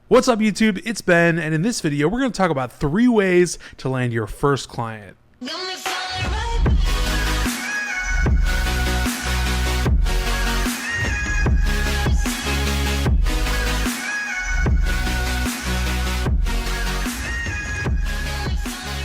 What's up, YouTube? It's Ben, and in this video, we're going to talk about 3 ways to land your first client.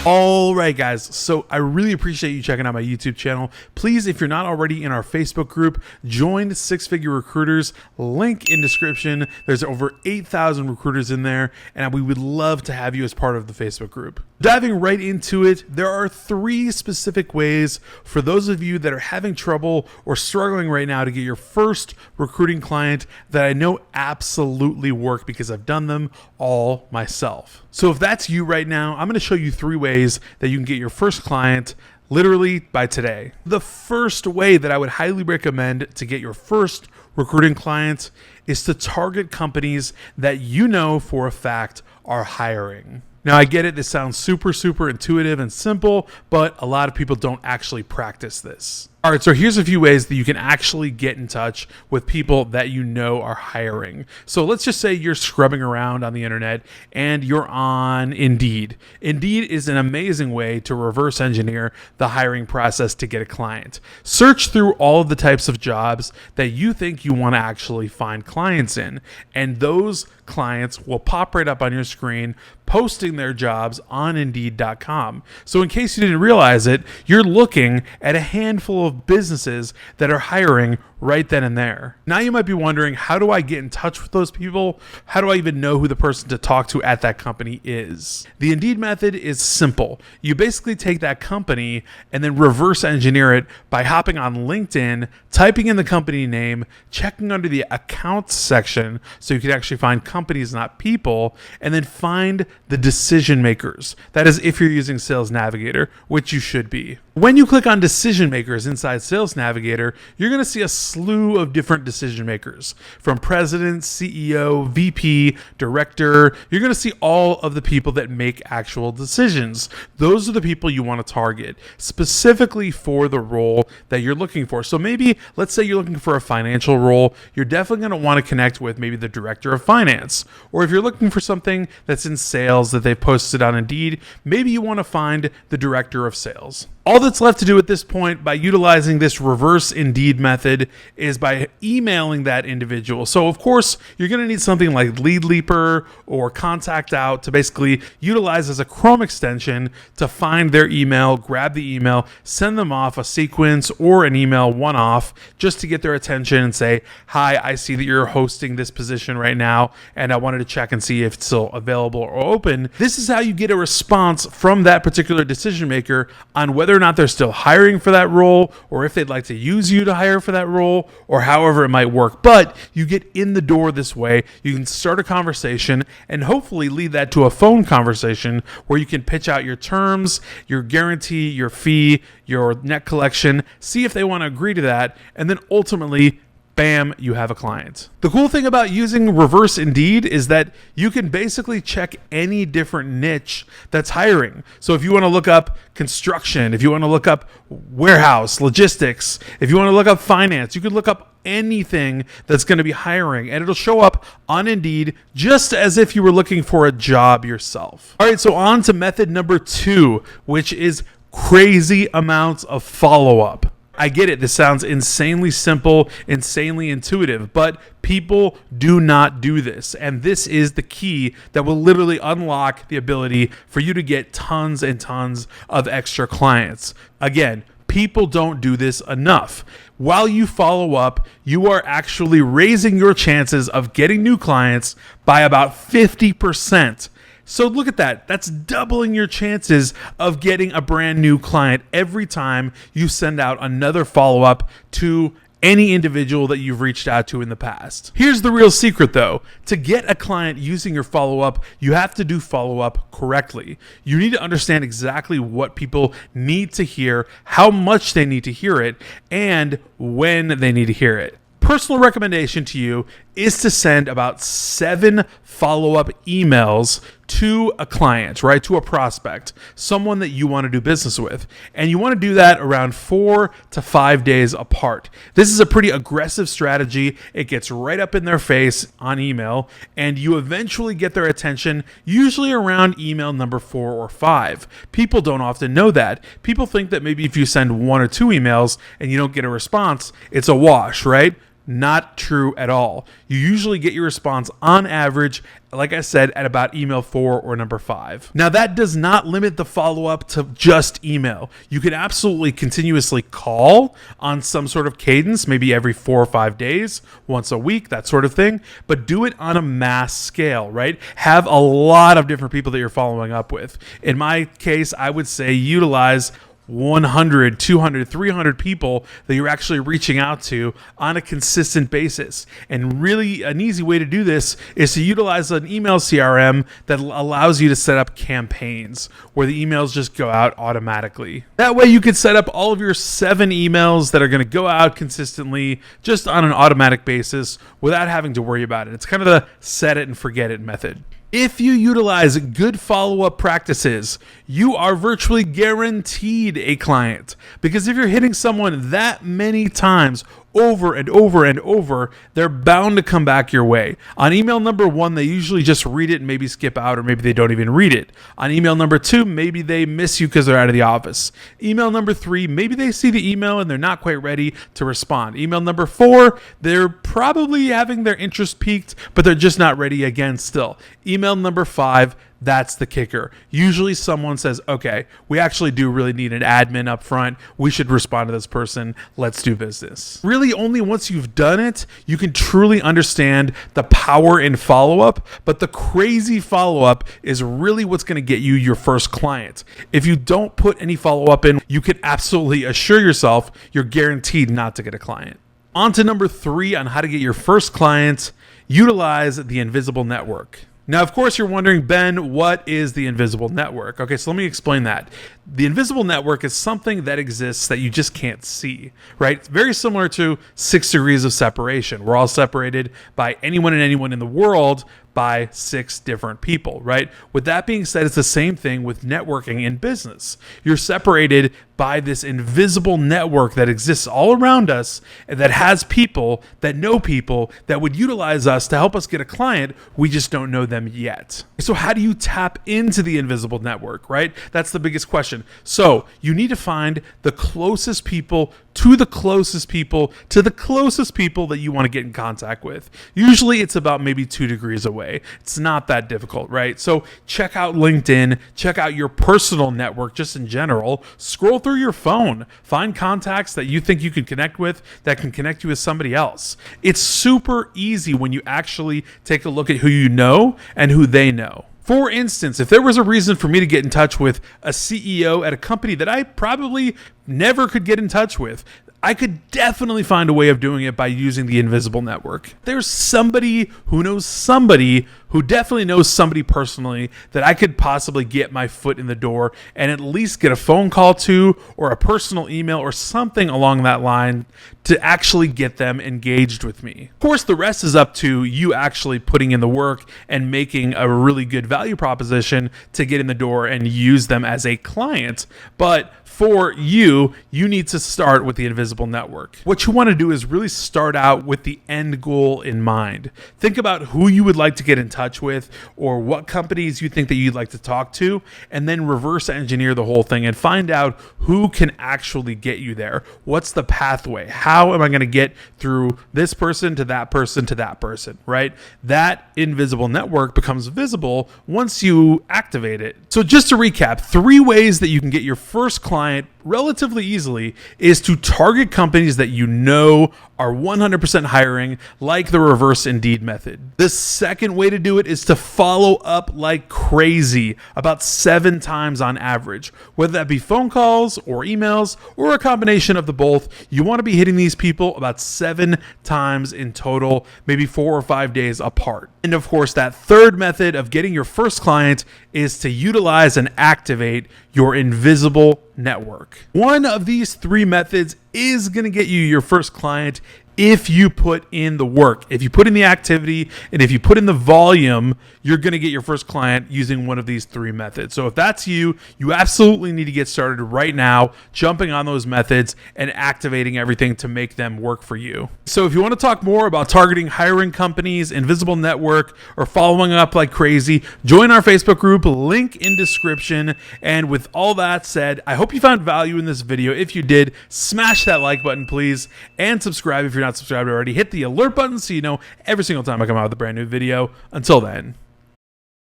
All right, guys, so I really appreciate you checking out my YouTube channel. Please, if you're not already in our Facebook group, join Six Figure Recruiters, link in description. There's over 8,000 recruiters in there, and we would love to have you as part of the Facebook group. Diving right into it, there are 3 specific ways for those of you that are having trouble or struggling right now to get your first recruiting client that I know absolutely work because I've done them all myself. So if that's you right now, I'm going to show you 3 ways that you can get your first client literally by today. The first way that I would highly recommend to get your first recruiting client is to target companies that you know for a fact are hiring. Now, I get it. This sounds super intuitive and simple, but a lot of people don't actually practice this. All right, so here's a few ways that you can actually get in touch with people that you know are hiring. So let's just say you're scrubbing around on the internet and you're on Indeed. Indeed is an amazing way to reverse engineer the hiring process to get a client. Search through all of the types of jobs that you think you want to actually find clients in, and those clients will pop right up on your screen posting their jobs on Indeed.com. So in case you didn't realize it, you're looking at a handful of businesses that are hiring right then and there. Now you might be wondering, how do I get in touch with those people? How do I even know who the person to talk to at that company is? The Indeed method is simple. You basically take that company and then reverse engineer it by hopping on LinkedIn, typing in the company name, checking under the accounts section so you can actually find companies, not people, and then find the decision makers. That is if you're using Sales Navigator, which you should be. When you click on decision makers inside Sales Navigator, you're going to see a slew of different decision makers, from president, CEO, VP, director. You're going to see all of the people that make actual decisions. Those are the people you want to target specifically for the role that you're looking for. So maybe, let's say you're looking for a financial role, you're definitely going to want to connect with maybe the director of finance. Or if you're looking for something that's in sales that they've posted on Indeed, maybe you want to find the director of sales. All that's left to do at this point by utilizing this reverse Indeed method is by emailing that individual. So of course, you're going to need something like Lead Leaper or Contact Out to basically utilize as a Chrome extension to find their email, grab the email, send them off a sequence or an email one-off just to get their attention and say, hi, I see that you're hosting this position right now, and I wanted to check and see if it's still available or open. This is how you get a response from that particular decision maker on whether or not they're still hiring for that role, or if they'd like to use you to hire for that role, or however it might work. But you get in the door this way. You can start a conversation and hopefully lead that to a phone conversation where you can pitch out your terms, your guarantee, your fee, your net collection, see if they want to agree to that, and then ultimately, bam, you have a client. The cool thing about using reverse Indeed is that you can basically check any different niche that's hiring. So if you want to look up construction, if you want to look up warehouse, logistics, if you want to look up finance, you can look up anything that's going to be hiring, and it'll show up on Indeed just as if you were looking for a job yourself. All right, so on to method number 2, which is crazy amounts of follow-up. I get it. This sounds insanely simple, insanely intuitive, but people do not do this. And this is the key that will literally unlock the ability for you to get tons and tons of extra clients. Again, people don't do this enough. While you follow up, you are actually raising your chances of getting new clients by about 50%. So look at that. That's doubling your chances of getting a brand new client every time you send out another follow-up to any individual that you've reached out to in the past. Here's the real secret though. To get a client using your follow-up, you have to do follow-up correctly. You need to understand exactly what people need to hear, how much they need to hear it, and when they need to hear it. Personal recommendation to you is to send about 7 follow-up emails to a client, right? To a prospect, someone that you want to do business with. And you want to do that around 4 to 5 days apart. This is a pretty aggressive strategy. It gets right up in their face on email, and you eventually get their attention, usually around email number 4 or 5. People don't often know that. People think that maybe if you send 1 or 2 emails and you don't get a response, it's a wash, right? Not true at all. You usually get your response on average, like I said, at about email 4 or number 5. Now, that does not limit the follow-up to just email. You can absolutely continuously call on some sort of cadence, maybe every 4 or 5 days, once a week, that sort of thing, but do it on a mass scale, right? Have a lot of different people that you're following up with. In my case, I would say utilize 100, 200, 300 people that you're actually reaching out to on a consistent basis. And really an easy way to do this is to utilize an email CRM that allows you to set up campaigns where the emails just go out automatically. That way you can set up all of your 7 emails that are going to go out consistently just on an automatic basis without having to worry about it. It's kind of the set it and forget it method. If you utilize good follow-up practices, you are virtually guaranteed a client. Because if you're hitting someone that many times over and over and over, they're bound to come back your way. On email number 1, they usually just read it and maybe skip out, or maybe they don't even read it. On email number 2, maybe they miss you because they're out of the office. Email number 3, maybe they see the email and they're not quite ready to respond. Email number 4, they're probably having their interest piqued, but they're just not ready again still. Email number 5, that's the kicker. Usually someone says, okay, we actually do really need an admin up front. We should respond to this person. Let's do business. Really, only once you've done it, you can truly understand the power in follow-up, but the crazy follow-up is really what's going to get you your first client. If you don't put any follow-up in, you can absolutely assure yourself you're guaranteed not to get a client. On to number 3 on how to get your first client. Utilize the invisible network. Now, of course, you're wondering, Ben, what is the invisible network? Okay, so let me explain that. The invisible network is something that exists that you just can't see, right? It's very similar to 6 degrees of separation. We're all separated by anyone and anyone in the world by 6 different people, right? With that being said, it's the same thing with networking in business. You're separated by this invisible network that exists all around us and that has people that know people that would utilize us to help us get a client. We just don't know them yet. So how do you tap into the invisible network, right? That's the biggest question. So you need to find the closest people to the closest people to the closest people that you want to get in contact with. Usually it's about maybe 2 degrees away. It's not that difficult, right? So check out LinkedIn, check out your personal network just in general, scroll through your phone, find contacts that you think you can connect with that can connect you with somebody else. It's super easy when you actually take a look at who you know and who they know. For instance, if there was a reason for me to get in touch with a CEO at a company that I probably never could get in touch with, I could definitely find a way of doing it by using the invisible network. There's somebody who knows somebody who definitely knows somebody personally that I could possibly get my foot in the door and at least get a phone call to, or a personal email or something along that line to actually get them engaged with me. Of course, the rest is up to you actually putting in the work and making a really good value proposition to get in the door and use them as a client. But for you, you need to start with the invisible network. What you want to do is really start out with the end goal in mind. Think about who you would like to get in touch with, or what companies you think that you'd like to talk to, and then reverse engineer the whole thing and find out who can actually get you there. What's the pathway? How am I going to get through this person to that person to that person, right? That invisible network becomes visible once you activate it. So just to recap, 3 ways that you can get your first client relatively easily is to target companies that you know are 100% hiring, like the reverse Indeed method. The second way to do it is to follow up like crazy, about 7 times on average, whether that be phone calls or emails or a combination of the both. You want to be hitting these people about 7 times in total, maybe 4 or 5 days apart. And of course, that third method of getting your first client is to utilize and activate your invisible network. One of these 3 methods is going to get you your first client if you put in the work, if you put in the activity, and if you put in the volume, you're going to get your first client using one of these 3 methods. So if that's you, you absolutely need to get started right now, jumping on those methods and activating everything to make them work for you. So if you want to talk more about targeting hiring companies, invisible network, or following up like crazy, join our Facebook group, link in description. And with all that said, I hope you found value in this video. If you did, smash that like button, please, and subscribe if you're not subscribed already. Hit the alert button so you know every single time I come out with a brand new video. Until then.